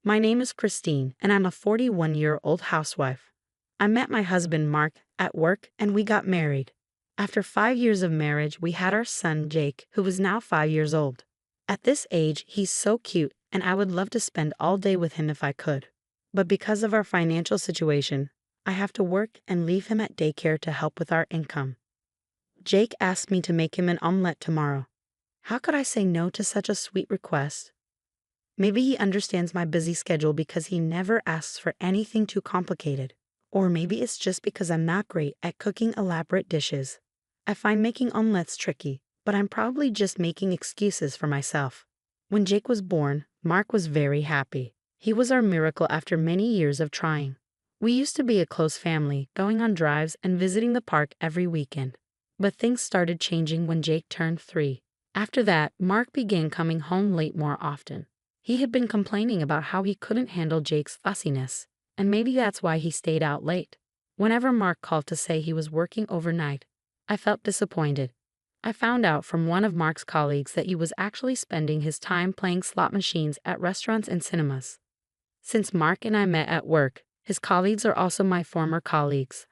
My name is Christine, and I'm a 41-year-old housewife. I met my husband Mark at work and we got married. After 5 years of marriage, we had our son Jake, who is now 5 years old. At this age, he's so cute, and I would love to spend all day with him if I could. But because of our financial situation, I have to work and leave him at daycare to help with our income. Jake asked me to make him an omelette tomorrow. How could I say no to such a sweet request? Maybe he understands my busy schedule because he never asks for anything too complicated. Or maybe it's just because I'm not great at cooking elaborate dishes. I find making omelettes tricky, but I'm probably just making excuses for myself. When Jake was born, Mark was very happy. He was our miracle after many years of trying. We used to be a close family, going on drives and visiting the park every weekend. But things started changing when Jake turned 3. After that, Mark began coming home late more often. He had been complaining about how he couldn't handle Jake's fussiness, and maybe that's why he stayed out late. Whenever Mark called to say he was working overnight, I felt disappointed. I found out from one of Mark's colleagues that he was actually spending his time playing slot machines at restaurants and cinemas. Since Mark and I met at work, his colleagues are also my former colleagues.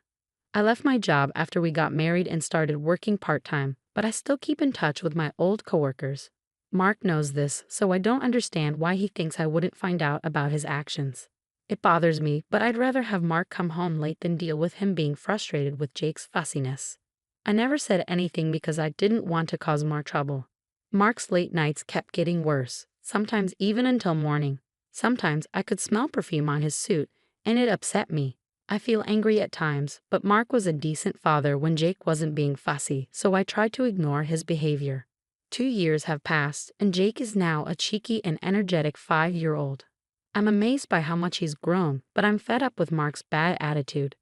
I left my job after we got married and started working part-time, but I still keep in touch with my old coworkers. Mark knows this, so I don't understand why he thinks I wouldn't find out about his actions. It bothers me, but I'd rather have Mark come home late than deal with him being frustrated with Jake's fussiness. I never said anything because I didn't want to cause more trouble. Mark's late nights kept getting worse, sometimes even until morning. Sometimes I could smell perfume on his suit, and it upset me. I feel angry at times, but Mark was a decent father when Jake wasn't being fussy, so I tried to ignore his behavior. 2 years have passed, and Jake is now a cheeky and energetic 5-year-old. I'm amazed by how much he's grown, but I'm fed up with Mark's bad attitude.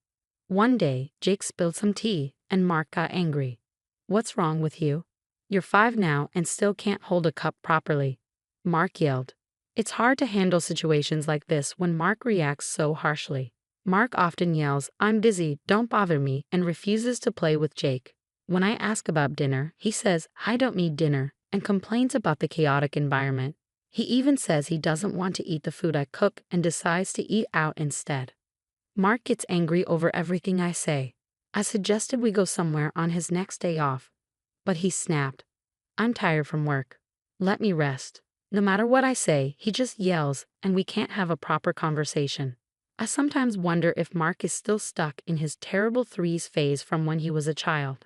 One day, Jake spilled some tea, and Mark got angry. "What's wrong with you? You're 5 now and still can't hold a cup properly," Mark yelled. It's hard to handle situations like this when Mark reacts so harshly. Mark often yells, "I'm busy, don't bother me," and refuses to play with Jake. When I ask about dinner, he says, "I don't need dinner," and complains about the chaotic environment. He even says he doesn't want to eat the food I cook and decides to eat out instead. Mark gets angry over everything I say. I suggested we go somewhere on his next day off, but he snapped, "I'm tired from work. Let me rest." No matter what I say, he just yells, and we can't have a proper conversation. I sometimes wonder if Mark is still stuck in his terrible threes phase from when he was a child.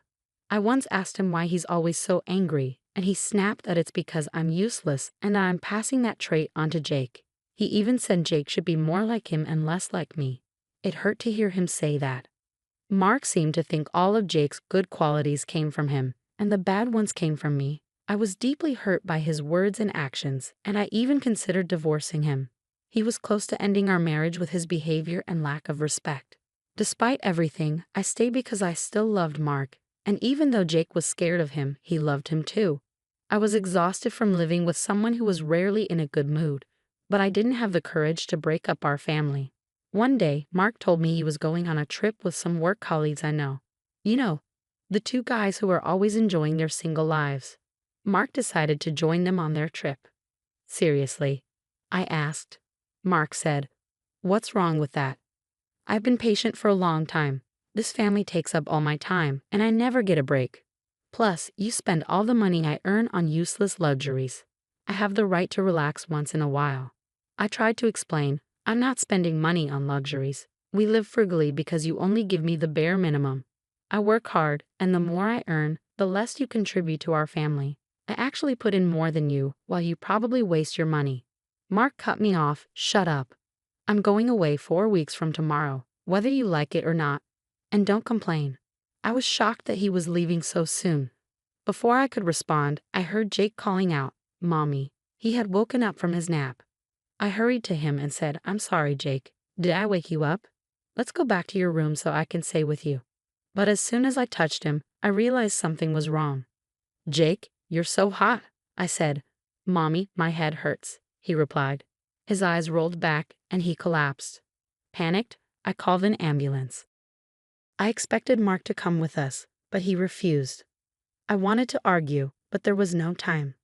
I once asked him why he's always so angry, and he snapped that it's because I'm useless and I'm passing that trait onto Jake. He even said Jake should be more like him and less like me. It hurt to hear him say that. Mark seemed to think all of Jake's good qualities came from him, and the bad ones came from me. I was deeply hurt by his words and actions, and I even considered divorcing him. He was close to ending our marriage with his behavior and lack of respect. Despite everything, I stayed because I still loved Mark, and even though Jake was scared of him, he loved him too. I was exhausted from living with someone who was rarely in a good mood, but I didn't have the courage to break up our family. One day, Mark told me he was going on a trip with some work colleagues I know. You know, the 2 guys who are always enjoying their single lives. Mark decided to join them on their trip. "Seriously?" I asked. Mark said, "What's wrong with that? I've been patient for a long time. This family takes up all my time, and I never get a break. Plus, you spend all the money I earn on useless luxuries. I have the right to relax once in a while." I tried to explain, "I'm not spending money on luxuries. We live frugally because you only give me the bare minimum. I work hard, and the more I earn, the less you contribute to our family. I actually put in more than you, while you probably waste your money." Mark cut me off. "Shut up. I'm going away 4 weeks from tomorrow, whether you like it or not. And don't complain." I was shocked that he was leaving so soon. Before I could respond, I heard Jake calling out, "Mommy." He had woken up from his nap. I hurried to him and said, "I'm sorry, Jake. Did I wake you up? Let's go back to your room so I can stay with you." But as soon as I touched him, I realized something was wrong. "Jake, you're so hot," I said. "Mommy, my head hurts," he replied. His eyes rolled back and he collapsed. Panicked, I called an ambulance. I expected Mark to come with us, but he refused. I wanted to argue, but there was no time.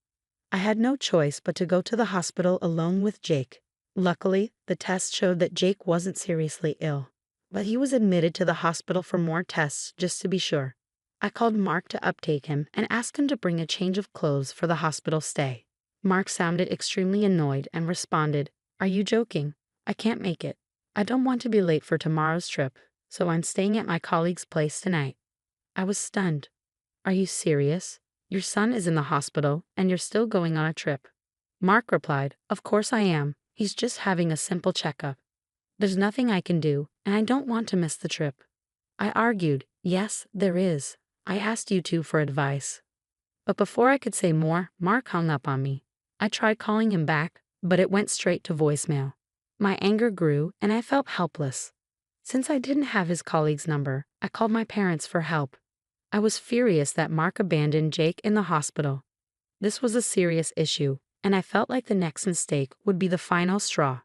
I had no choice but to go to the hospital alone with Jake. Luckily, the test showed that Jake wasn't seriously ill, but he was admitted to the hospital for more tests just to be sure. I called Mark to update him and asked him to bring a change of clothes for the hospital stay. Mark sounded extremely annoyed and responded, "Are you joking? I can't make it. I don't want to be late for tomorrow's trip, so I'm staying at my colleague's place tonight." I was stunned. "Are you serious? Your son is in the hospital and you're still going on a trip?" Mark replied, "Of course I am. He's just having a simple checkup. There's nothing I can do, and I don't want to miss the trip." I argued, "Yes, there is. I asked you two for advice." But before I could say more, Mark hung up on me. I tried calling him back, but it went straight to voicemail. My anger grew, and I felt helpless. Since I didn't have his colleague's number, I called my parents for help. I was furious that Mark abandoned Jake in the hospital. This was a serious issue, and I felt like the next mistake would be the final straw.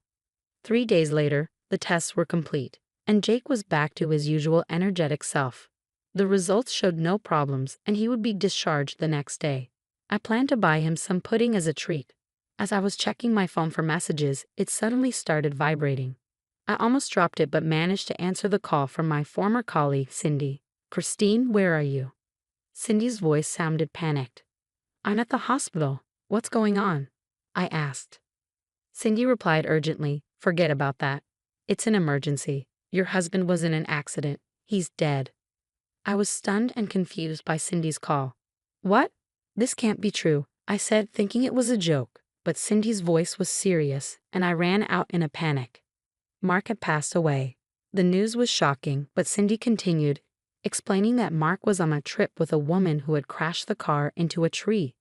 3 days later, the tests were complete, and Jake was back to his usual energetic self. The results showed no problems, and he would be discharged the next day. I planned to buy him some pudding as a treat. As I was checking my phone for messages, it suddenly started vibrating. I almost dropped it but managed to answer the call from my former colleague, Cindy. "Christine, where are you?" Cindy's voice sounded panicked. "I'm at the hospital. What's going on?" I asked. Cindy replied urgently, "Forget about that. It's an emergency. Your husband was in an accident. He's dead." I was stunned and confused by Cindy's call. "What? This can't be true," I said, thinking it was a joke, but Cindy's voice was serious, and I ran out in a panic. Mark had passed away. The news was shocking, but Cindy continued, explaining that Mark was on a trip with a woman who had crashed the car into a tree.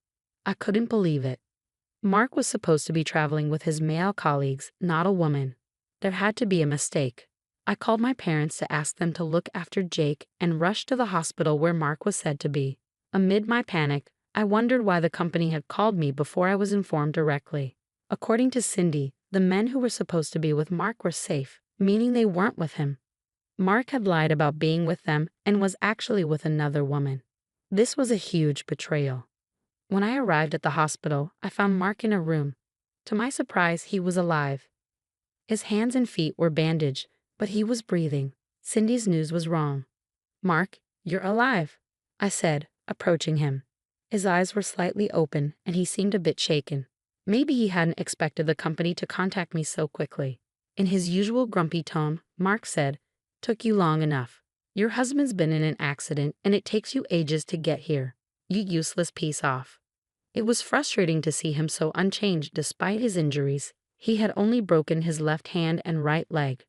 I couldn't believe it. Mark was supposed to be traveling with his male colleagues, not a woman. There had to be a mistake. I called my parents to ask them to look after Jake and rushed to the hospital where Mark was said to be. Amid my panic, I wondered why the company had called me before I was informed directly. According to Cindy, the men who were supposed to be with Mark were safe, meaning they weren't with him. Mark had lied about being with them and was actually with another woman. This was a huge betrayal. When I arrived at the hospital, I found Mark in a room. To my surprise, he was alive. His hands and feet were bandaged, but he was breathing. Cindy's news was wrong. "Mark, you're alive," I said, approaching him. His eyes were slightly open, and he seemed a bit shaken. Maybe he hadn't expected the company to contact me so quickly. In his usual grumpy tone, Mark said, "Took you long enough. Your husband's been in an accident, and it takes you ages to get here. You useless piece off." It was frustrating to see him so unchanged despite his injuries. He had only broken his left hand and right leg.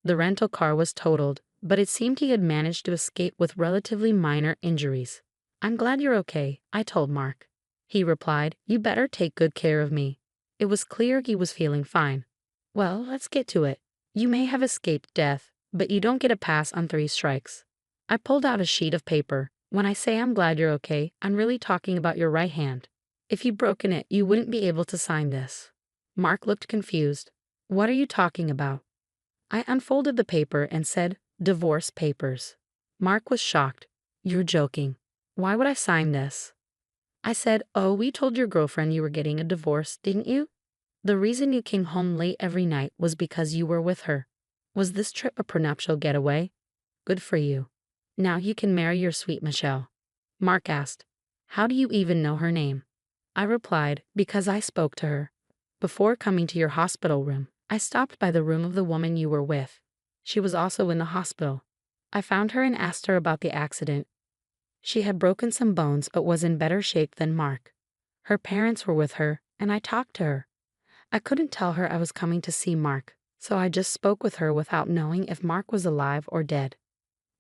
The rental car was totaled, but it seemed he had managed to escape with relatively minor injuries. "I'm glad you're okay," I told Mark. He replied, "You better take good care of me." It was clear he was feeling fine. "Well, let's get to it. You may have escaped death, but you don't get a pass on 3 strikes. I pulled out a sheet of paper. When I say I'm glad you're okay, I'm really talking about your right hand. If you'd broken it, you wouldn't be able to sign this." Mark looked confused. "What are you talking about?" I unfolded the paper and said, "Divorce papers." Mark was shocked. "You're joking. Why would I sign this?" I said, "Oh, we told your girlfriend you were getting a divorce, didn't you? The reason you came home late every night was because you were with her. Was this trip a prenuptial getaway? Good for you. Now you can marry your sweet Michelle." Mark asked, "How do you even know her name?" I replied, "Because I spoke to her. Before coming to your hospital room, I stopped by the room of the woman you were with. She was also in the hospital. I found her and asked her about the accident. She had broken some bones but was in better shape than Mark. Her parents were with her, and I talked to her. I couldn't tell her I was coming to see Mark, so I just spoke with her without knowing if Mark was alive or dead.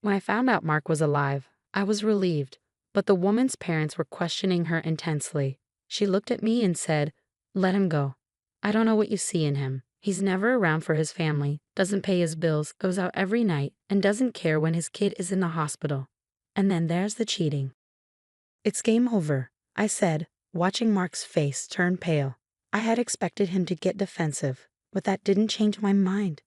When I found out Mark was alive, I was relieved, but the woman's parents were questioning her intensely. She looked at me and said, 'Let him go. I don't know what you see in him. He's never around for his family, doesn't pay his bills, goes out every night, and doesn't care when his kid is in the hospital. And then there's the cheating.'" "It's game over," I said, watching Mark's face turn pale. I had expected him to get defensive, but that didn't change my mind.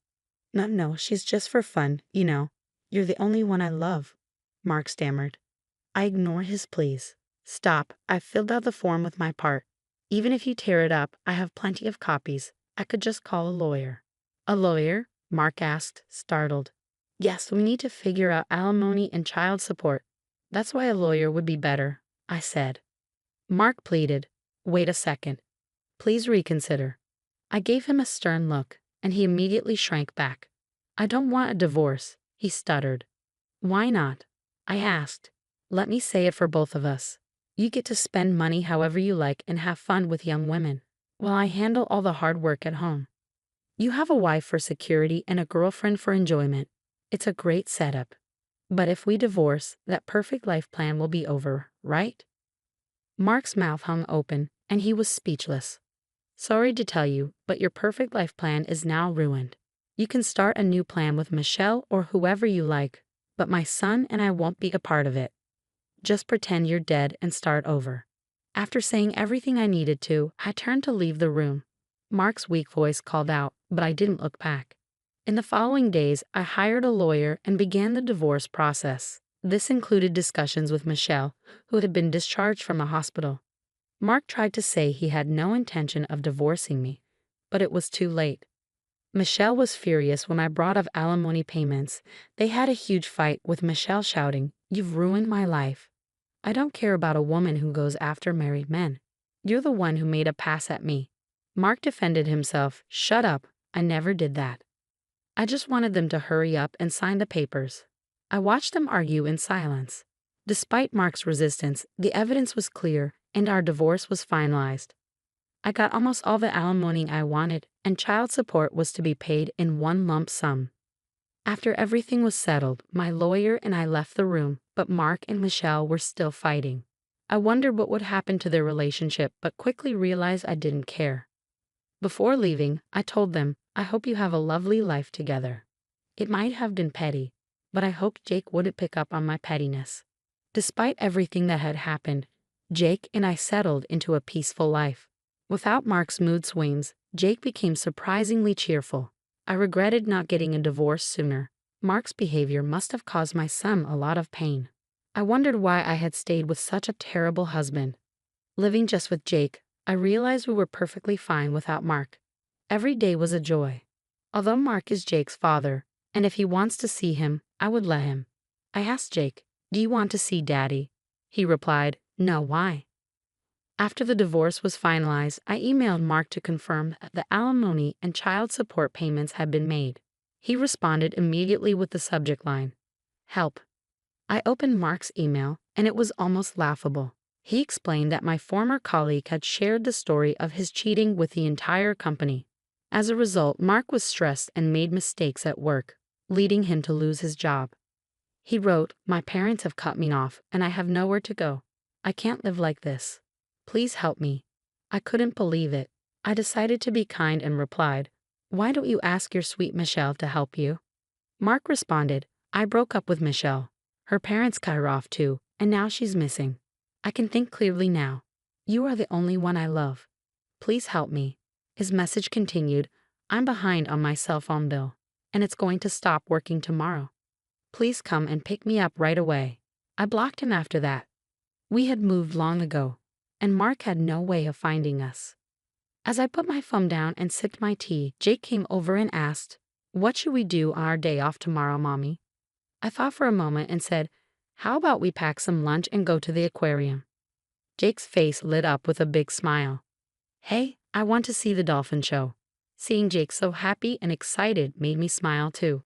No, she's just for fun, you know. You're the only one I love," Mark stammered. I ignored his pleas. "Stop, I've filled out the form with my part. Even if you tear it up, I have plenty of copies. I could just call a lawyer. A lawyer? Mark asked, startled. Yes, we need to figure out alimony and child support. That's why a lawyer would be better, I said. Mark pleaded. Wait a second. Please reconsider. I gave him a stern look, and he immediately shrank back. I don't want a divorce, he stuttered. Why not? I asked. Let me say it for both of us. You get to spend money however you like and have fun with young women, while I handle all the hard work at home. You have a wife for security and a girlfriend for enjoyment. It's a great setup. But if we divorce, that perfect life plan will be over, right? Mark's mouth hung open, and he was speechless. Sorry to tell you, but your perfect life plan is now ruined. You can start a new plan with Michelle or whoever you like, but my son and I won't be a part of it. Just pretend you're dead and start over. After saying everything I needed to, I turned to leave the room. Mark's weak voice called out, but I didn't look back. In the following days, I hired a lawyer and began the divorce process. This included discussions with Michelle, who had been discharged from a hospital. Mark tried to say he had no intention of divorcing me, but it was too late. Michelle was furious when I brought up alimony payments. They had a huge fight, with Michelle shouting, "You've ruined my life. I don't care about a woman who goes after married men. You're the one who made a pass at me." Mark defended himself. Shut up, I never did that. I just wanted them to hurry up and sign the papers. I watched them argue in silence. Despite Mark's resistance, the evidence was clear, and our divorce was finalized. I got almost all the alimony I wanted, and child support was to be paid in one lump sum. After everything was settled, my lawyer and I left the room, but Mark and Michelle were still fighting. I wondered what would happen to their relationship, but quickly realized I didn't care. Before leaving, I told them, I hope you have a lovely life together. It might have been petty, but I hoped Jake wouldn't pick up on my pettiness. Despite everything that had happened, Jake and I settled into a peaceful life. Without Mark's mood swings, Jake became surprisingly cheerful. I regretted not getting a divorce sooner. Mark's behavior must have caused my son a lot of pain. I wondered why I had stayed with such a terrible husband. Living just with Jake, I realized we were perfectly fine without Mark. Every day was a joy. Although Mark is Jake's father, and if he wants to see him, I would let him. I asked Jake, "Do you want to see Daddy?" He replied, "No, why?" After the divorce was finalized, I emailed Mark to confirm that the alimony and child support payments had been made. He responded immediately with the subject line, "Help." I opened Mark's email, and it was almost laughable. He explained that my former colleague had shared the story of his cheating with the entire company. As a result, Mark was stressed and made mistakes at work, leading him to lose his job. He wrote, "My parents have cut me off, and I have nowhere to go. I can't live like this. Please help me." I couldn't believe it. I decided to be kind and replied, "Why don't you ask your sweet Michelle to help you?" Mark responded, "I broke up with Michelle. Her parents cut her off too, and now she's missing. I can think clearly now. You are the only one I love. Please help me." His message continued, "I'm behind on my cell phone bill, and it's going to stop working tomorrow. Please come and pick me up right away." I blocked him after that. We had moved long ago, and Mark had no way of finding us. As I put my phone down and sipped my tea, Jake came over and asked, "What should we do on our day off tomorrow, Mommy?" I thought for a moment and said, "How about we pack some lunch and go to the aquarium?" Jake's face lit up with a big smile. "Hey, I want to see the dolphin show." Seeing Jake so happy and excited made me smile too.